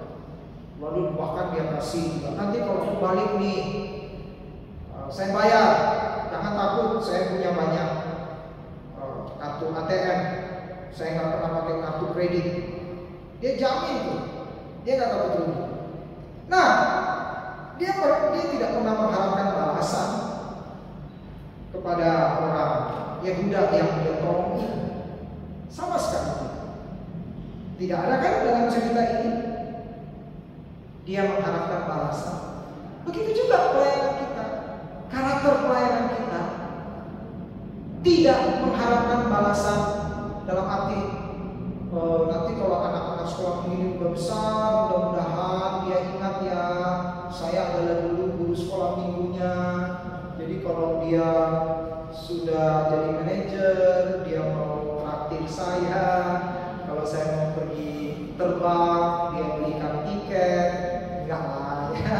Lalu bahkan dia kasih, nanti kalau balik nih saya bayar, jangan takut, saya punya banyak kartu ATM, saya nggak pernah pakai kartu kredit. Dia jamin tuh, dia nggak takut rugi. Nah, dia tidak pernah mengharapkan balasan kepada orang Yehuda yang dia tolong. Sama sekali tidak ada kan dalam cerita ini. Dia mengharapkan balasan. Begitu juga pelayanan kita. Karakter pelayanan kita tidak mengharapkan balasan dalam arti nanti kalau anak-anak sekolah ini udah besar, mudah-mudahan dia ingat ya, saya adalah dulu guru sekolah minggunya. Jadi kalau dia sudah jadi manajer, dia mau traktir saya. Kalau saya mau pergi terbang, dia belikan tiket. Enggak lah ya.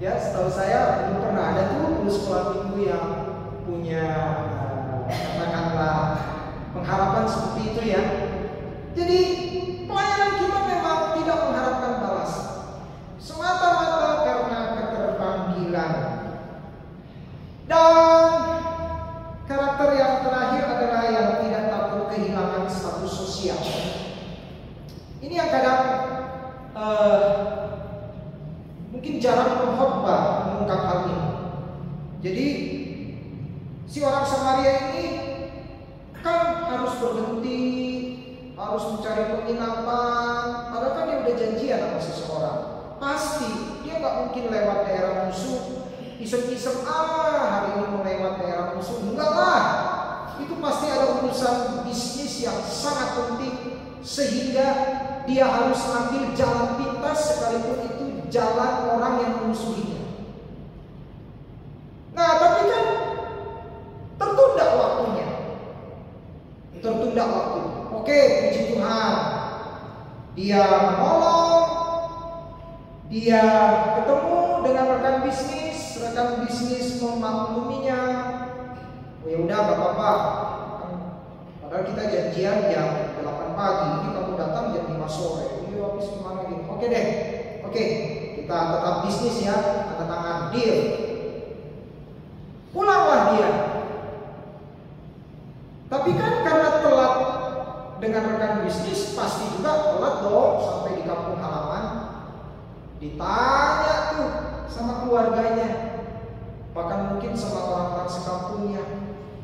Ya, setahu saya belum pernah ada tuh guru sekolah minggu yang punya katakanlah pengharapan seperti itu ya. Jadi pelayanan kita memang tidak mengharapkan balas, semata-mata karena keterpanggilan. Dan karakter yang terakhir adalah yang tidak takut kehilangan status sosial. Ini yang kadang jarak pengkhotbah mengungkap hal ini. Jadi si orang Samaria ini kan harus berhenti, harus mencari penginapan. Padahal kan dia udah janjian sama seseorang. Pasti dia nggak mungkin lewat daerah musuh, iseng-iseng hari ini mau lewat daerah musuh. Enggak lah, itu pasti ada urusan bisnis yang sangat penting, sehingga dia harus ambil jalan pintas sekalipun itu jalan orang yang memusuhinya. Nah, tapi kan tertunda waktunya. Oke, puji Tuhan. Dia menolong, dia ketemu dengan rekan bisnis memakluminya. Oh ya udah, gak apa-apa. Padahal kita janjian jam 8 pagi, ini kamu datang jam 5 sore. Iya, habis gimana gitu. Oke deh. Oke, kita tetap bisnis ya, tanda tangan deal. Pulanglah dia. Tapi kan karena telat dengan rekan bisnis, pasti juga telat dong sampai di kampung halaman. Ditanya tuh sama keluarganya, bahkan mungkin sama orang-orang sekampungnya.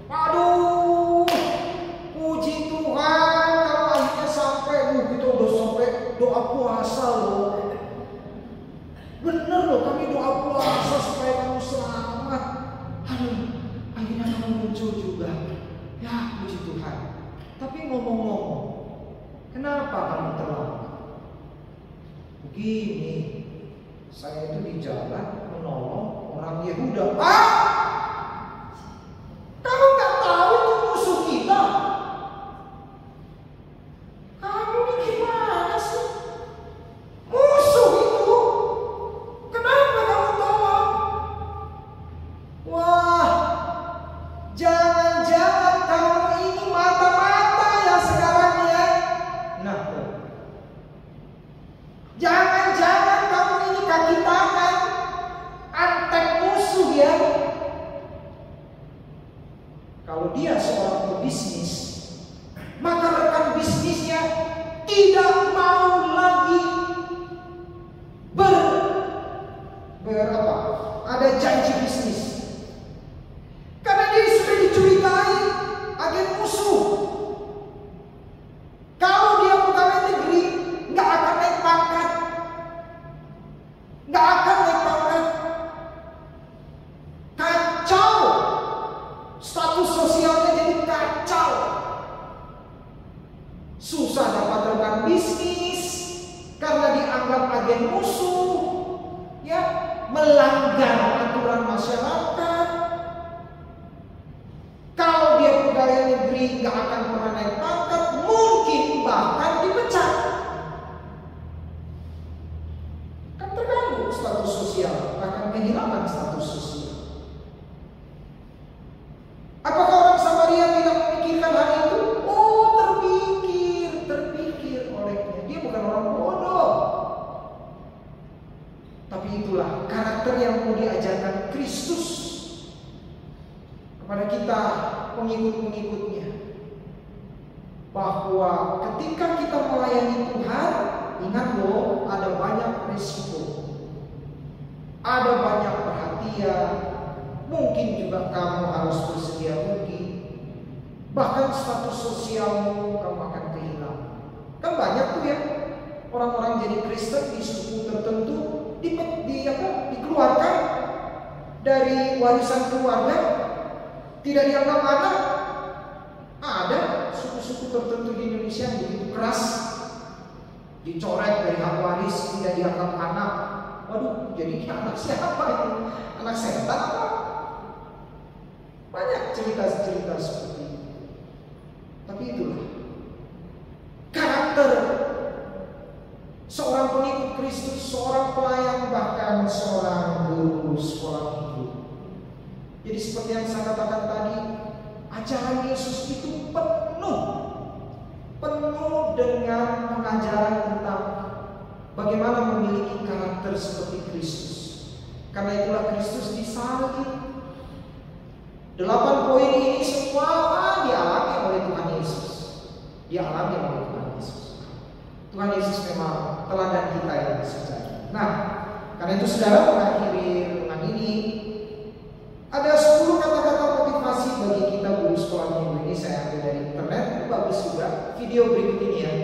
Waduh, puji Tuhan kalau akhirnya sampai. Kita udah sampai doa puasa loh. Bener loh, kami doa puasa supaya kamu selamat. Aduh, akhirnya kamu muncul juga. Ya, puji Tuhan. Tapi ngomong-ngomong, kenapa kamu terlambat? Begini, saya itu di jalan menolong orang Yehuda. Kamu nggak tahu itu musuh kita? Kamu ini gimana sih? Musuh itu, kenapa kamu tolong? Wah, jangan-jangan kamu ini mata-mata ya sekarang ya. Nah, jangan-jangan kamu ini kaki tangan, antek musuh ya. Kalau dia seorang pebisnis, maka rekan bisnisnya tidak mau lagi ada janji bisnis. Karena dia sudah dicurigai agen musuh. Kalau dia pegawai negeri, nggak akan naik pangkat. Kacau. Status sosialnya jadi kacau. Susah dapat rekan bisnis karena dianggap agen musuh, ya, melanggar aturan masyarakat. Kalau dia pegawai negeri nggak akan pernah naik pangkat, mungkin bahkan dipecat. Kan terganggu status sosial, akan kehilangan status sosial. Apakah orang Samaria tidak memikirkan hal itu? Oh, terpikir olehnya. Dia bukan orang bodoh. Tapi itulah karakter yang mau diajarkan Kristus kepada kita, pengikut-pengikutnya. Bahwa ketika kita melayani Tuhan, ingat loh, ada banyak resiko. Ada banyak perhatian. Mungkin juga kamu harus bersedia rugi. Bahkan status sosialmu kamu akan kehilangan. Kan banyak tuh ya orang-orang jadi Kristen di suku tertentu dikeluarkan dari warisan keluarga, tidak dianggap anak. Ada suku-suku tertentu di Indonesia yang begitu keras, dicoret dari hak waris, tidak dianggap anak. Waduh, jadi anak siapa itu? Anak setan apa? Banyak cerita-cerita seperti itu. Tapi itulah karakter seorang pengikut Kristus, seorang pelayan, bahkan seorang guru sekolah minggu. Jadi seperti yang saya katakan tadi, ajaran Yesus itu penuh dengan pengajaran tentang bagaimana memiliki karakter seperti Kristus. Karena itulah Kristus disalib. 8 poin ini semua dialami oleh Tuhan Yesus. Tuhan Yesus memang teladan kita yang sejati. Nah, Karena itu saudara, mengakhiri renungan ini ada 10 kata-kata motivasi bagi kita guru sekolah minggu ini. Saya ambil dari internet, bagus juga video berikut ini ya.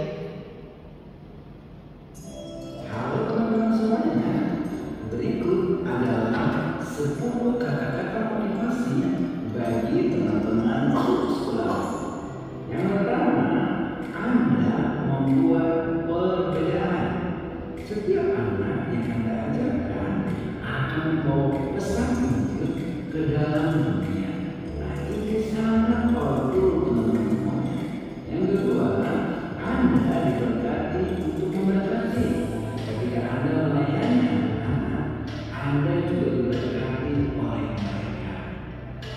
Halo teman-teman semuanya, berikut adalah 10 kata-kata motivasi bagi teman-teman guru sekolah. Yang pertama, Anda membuat perbedaan. Setiap anak yang Anda ajarkan akan membawa pesan Injil ke dalam dunia. Nah, ini sangat powerful teman-teman. Yang kedua, Anda diberkati untuk memberkati. Ketika Anda melayani anak-anak, Anda juga diberkati oleh mereka.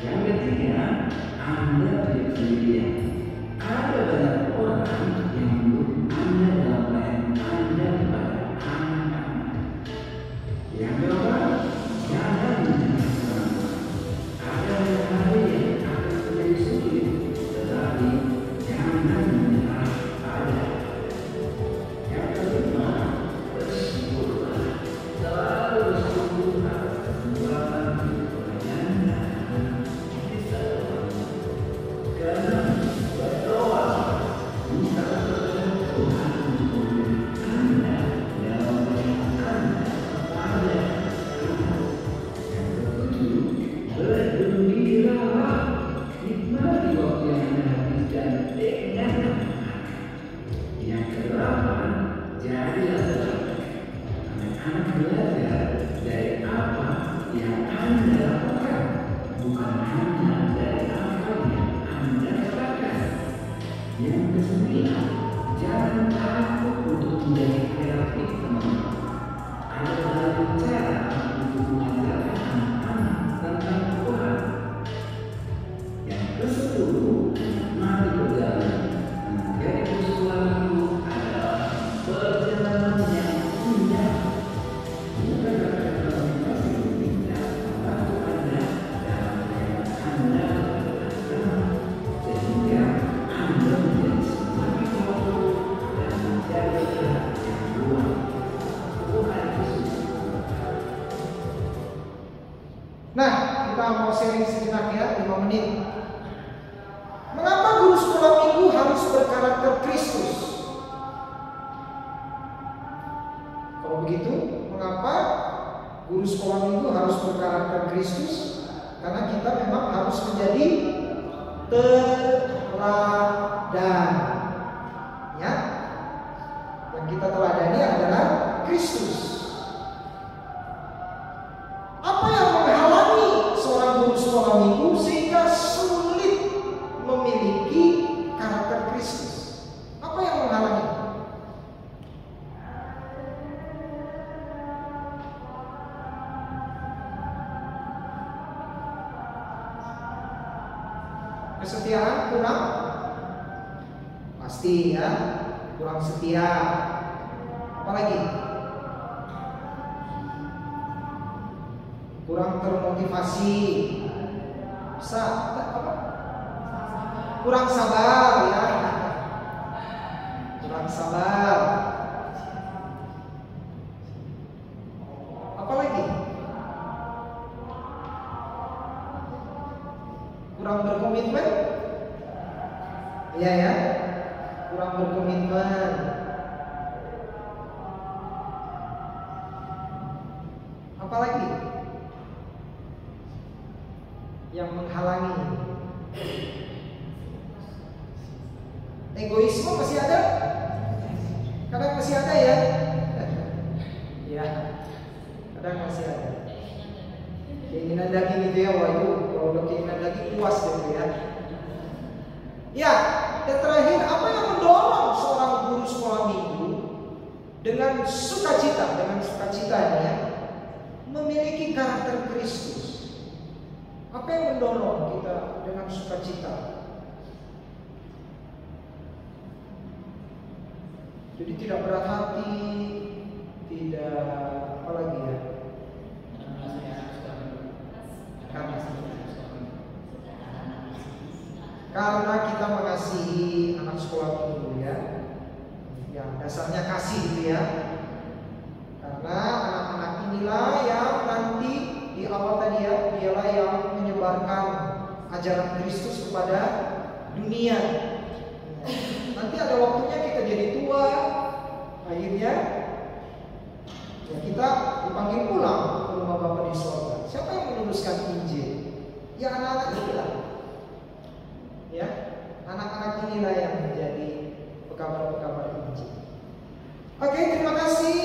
Yang ketiga, Anda tidak sendirian. Ada banyak orang yang mendukung Anda dalam pelayanan Anda kepada anak-anak. Yang keempat, jangan menyerah. Ada hal yang akan menjadi sulit, tetapi jangan menyerah pada. Yang kelima, bersyukurlah. Selalu bersyukur atas kesempatan pelayanan di sana. Keenam, berdoa. Minta kepada Tuhan untuk membimbing Anda dalam pelayanan Anda kepada Tuhan. Yang ketujuh, bergembiralah. Nikmati waktu yang Anda habiskan dengan anak-anak. Yang kedelapan, jadilah teladan. Anak-anak belajar dari apa yang Anda lakukan, bukan hanya dari apa yang Anda katakan. Yang kesembilan, jangan takut untuk menjadi kreatif teman-teman. Anda banyak cara untuk mengajarkan anak-anak tentang Tuhan. Yang ke-10, mari berjalan. Menjadi sekolah itu adalah perjalanan yang indah. Bukan kata-kata motivasi indah membantu Anda dalam pelayanan Anda kepada anak-anak, sehingga Anda menjadi semakin powerful dan menjadi pihak yang kuat. Tuhan Yesus memberkati. Nah, kita mau sharing sejenak ya, 5 menit. Mengapa guru sekolah minggu harus berkarakter Kristus? Kalau begitu, mengapa guru sekolah minggu harus berkarakter Kristus? Karena kita memang harus menjadi teladan. Ya, yang kita teladani adalah Kristus. Apa yang menghalangi seorang guru sekolah minggu sehingga sulit memiliki karakter Kristus? Apa yang menghalangi? Kesetiaan kurang? Pasti ya, kurang setia. Apalagi? Kurang termotivasi. Kurang sabar ya. Kurang sabar. Apalagi? Kurang berkomitmen. Iya ya. Kurang berkomitmen. Apalagi yang menghalangi? Egoisme masih ada? Kadang masih ada ya. Ya, kadang masih ada. Keinginan daging itu ya, wah itu kalau udah keinginan daging puas gitu ya. Ya, dan terakhir, apa yang mendorong seorang guru sekolah minggu dengan sukacita ya, memiliki karakter Kristus? Apa yang mendorong kita dengan sukacita? Jadi tidak berat hati, tidak apa lagi ya? Karena kita mengasihi anak sekolah minggu ya. Ya, dasarnya kasih gitu ya. Karena anak-anak inilah menyebarkan ajaran Kristus kepada dunia. Nanti ada waktunya kita jadi tua, akhirnya ya kita dipanggil pulang ke rumah Bapa di sorga. Siapa yang meneruskan Injil? Ya anak-anak inilah. Ya, anak-anak inilah yang menjadi pekabar-pekabar Injil. Oke, terima kasih.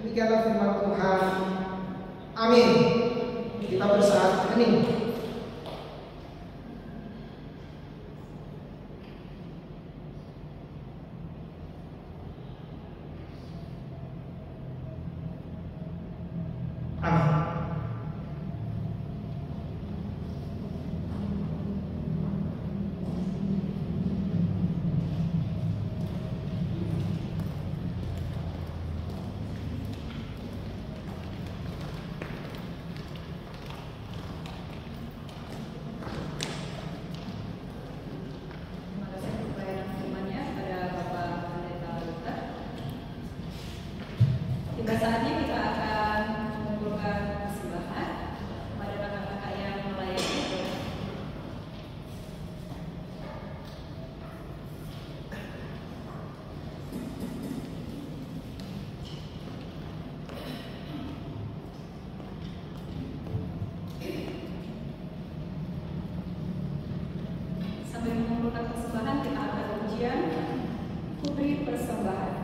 Demikianlah firman Tuhan. Amin. Kita bersaat hening. Tiba saatnya kita akan mengumpulkan persembahan kepada kakak-kakak yang melayani. Sambil mengumpulkan persembahan, kita akan ujian kubri persembahan.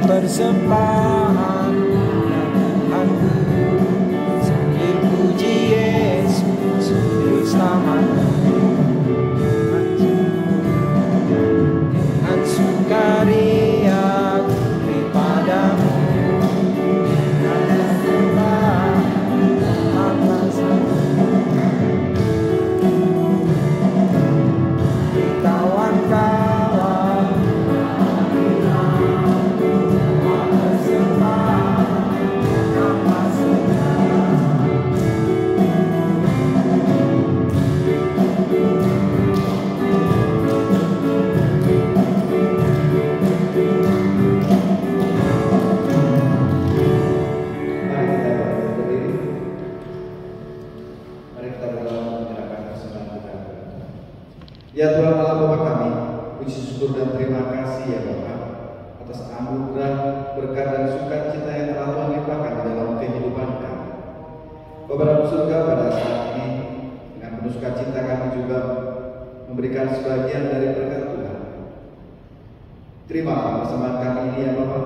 Persembahan Tuhanku, sambil puji Yesus bersamaku, dengan sukaria beri padamu, ada sembah atas kawan-kawan. Ya Tuhan Allah Bapa kami, puji syukur dan terima kasih ya Bapa atas anugerah, berkat dan sukacita yang telah Tuhan limpahkan di dalam kehidupan kami. Bapa dalam surga, pada saat ini dengan penuh sukacita kami juga memberikan sebagian dari berkat Tuhan. Terima persembahan kami ini ya Bapa.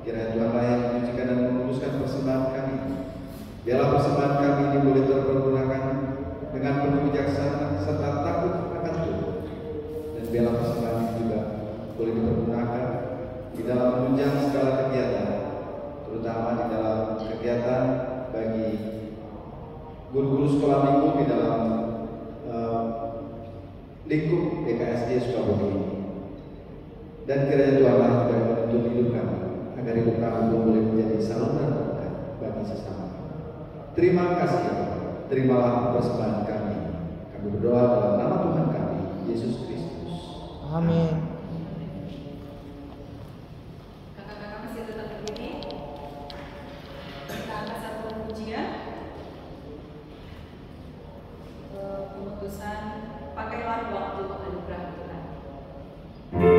Kiranya Tuhanlah yang menyucikan dan memuluskan persembahan kami. Biarlah persembahan kami ini boleh terpergunakan dengan penuh bijaksana serta takut akan Tuhan. Dan biarlah persembahan ini juga boleh dipergunakan di dalam menunjang segala kegiatan, terutama di dalam kegiatan bagi guru-guru sekolah minggu di dalam lingkup DKSD Sukabumi ini. Dan kiranya Tuhanlah juga menuntun hidup kami, agar hidup kami boleh menjadi saluran berkat bagi sesama. Terima kasih ya Bapa. Terimalah persembahan kami. Kami berdoa dalam nama Tuhan kami, Yesus Kristus. Amin. Kakak-kakak masih tetap berdiri. Kita angkat satu pujian. Pemutusan pakailah waktu anugerah Tuhan. Hidup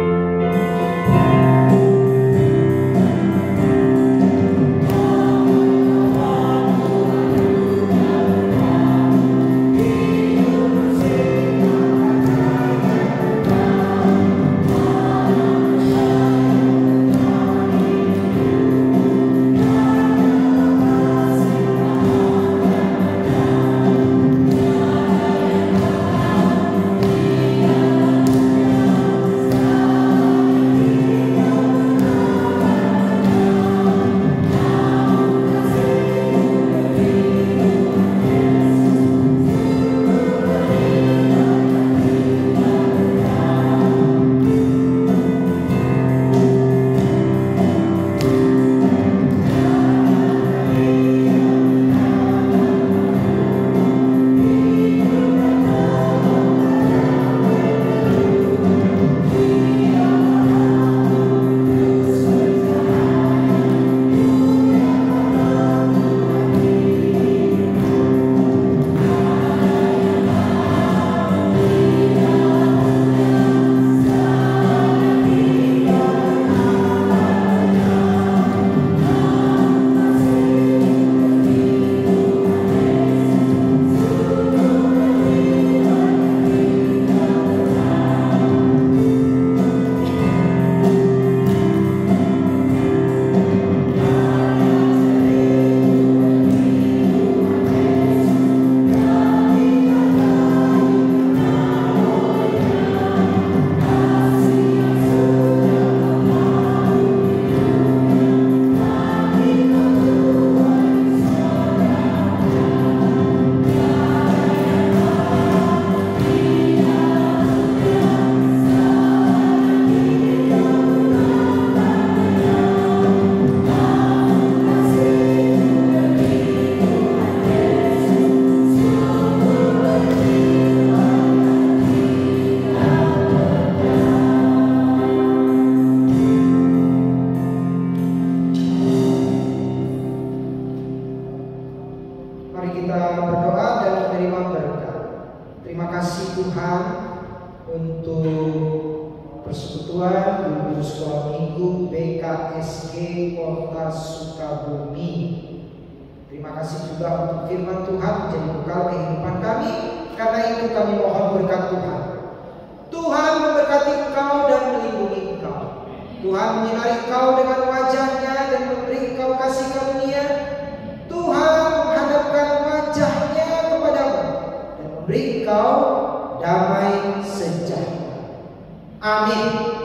Persekutuan Guru Sekolah Minggu BKSG Kota Sukabumi. Terima kasih juga untuk firman Tuhan menjadi bekal kehidupan kami. Karena itu kami mohon berkat Tuhan. Tuhan memberkati engkau dan melindungi engkau. Tuhan menyinari engkau dengan wajahnya dan memberi engkau kasih karunia. Tuhan menghadapkan wajahnya kepadamu dan memberi engkau damai sejahtera. Amin.